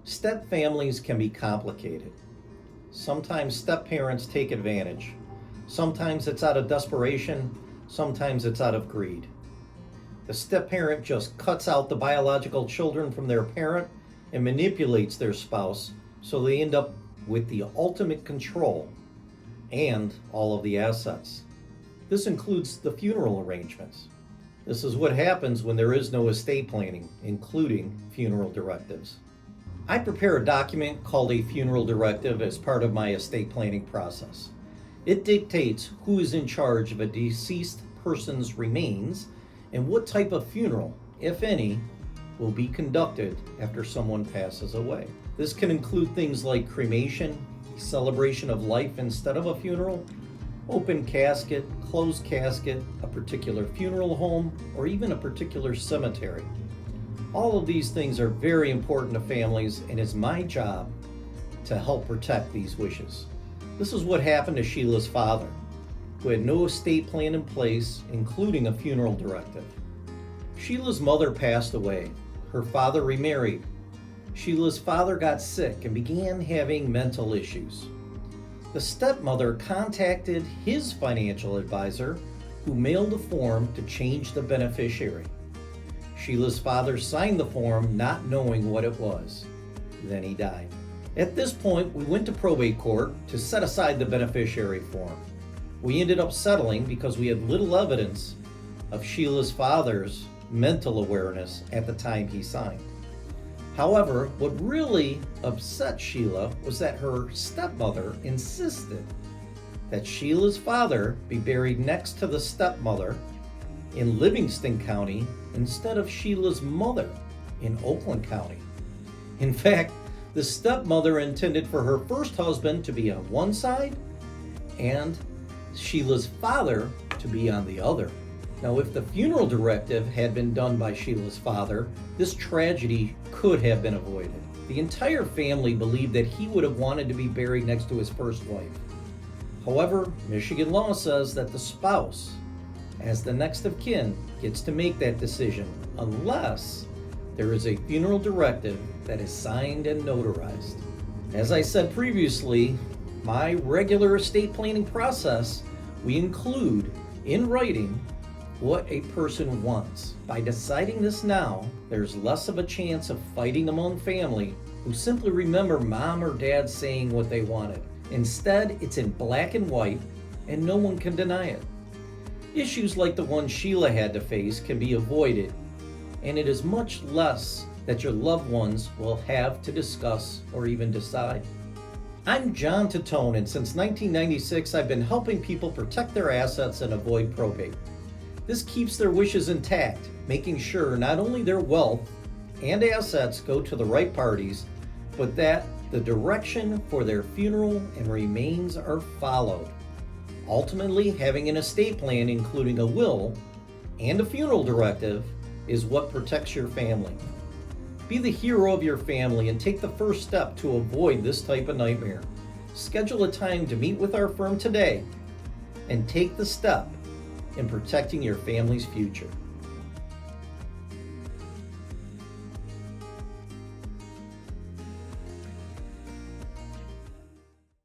Step families can be complicated. Sometimes step parents take advantage. Sometimes it's out of desperation. Sometimes it's out of greed. The step parent just cuts out the biological children from their parent and manipulates their spouse so they end up with the ultimate control and all of the assets. This includes the funeral arrangements. This is what happens when there is no estate planning, including funeral directives. I prepare a document called a funeral directive as part of my estate planning process. It dictates who is in charge of a deceased person's remains and what type of funeral, if any, will be conducted after someone passes away. This can include things like cremation, celebration of life instead of a funeral, open casket, closed casket, a particular funeral home, or even a particular cemetery. All of these things are very important to families, and it's my job to help protect these wishes. This is what happened to Sheila's father, who had no estate plan in place, including a funeral directive. Sheila's mother passed away. Her father remarried. Sheila's father got sick and began having mental issues. The stepmother contacted his financial advisor, who mailed a form to change the beneficiary. Sheila's father signed the form not knowing what it was. Then he died. At this point, we went to probate court to set aside the beneficiary form. We ended up settling because we had little evidence of Sheila's father's mental awareness at the time he signed. However, what really upset Sheila was that her stepmother insisted that Sheila's father be buried next to the stepmother in Livingston County instead of Sheila's mother in Oakland County. In fact, the stepmother intended for her first husband to be on one side and Sheila's father to be on the other. Now, if the funeral directive had been done by Sheila's father, this tragedy could have been avoided. The entire family believed that he would have wanted to be buried next to his first wife. However, Michigan law says that the spouse, as the next of kin, gets to make that decision unless there is a funeral directive that is signed and notarized. As I said previously, my regular estate planning process, we include in writing what a person wants. By deciding this now, there's less of a chance of fighting among family who simply remember mom or dad saying what they wanted. Instead, it's in black and white, and no one can deny it. Issues like the one Sheila had to face can be avoided, and it is much less that your loved ones will have to discuss or even decide. I'm John Tatone, and since 1996, I've been helping people protect their assets and avoid probate. This keeps their wishes intact, making sure not only their wealth and assets go to the right parties, but that the direction for their funeral and remains are followed. Ultimately, having an estate plan, including a will and a funeral directive, is what protects your family. Be the hero of your family and take the first step to avoid this type of nightmare. Schedule a time to meet with our firm today and take the step in protecting your family's future.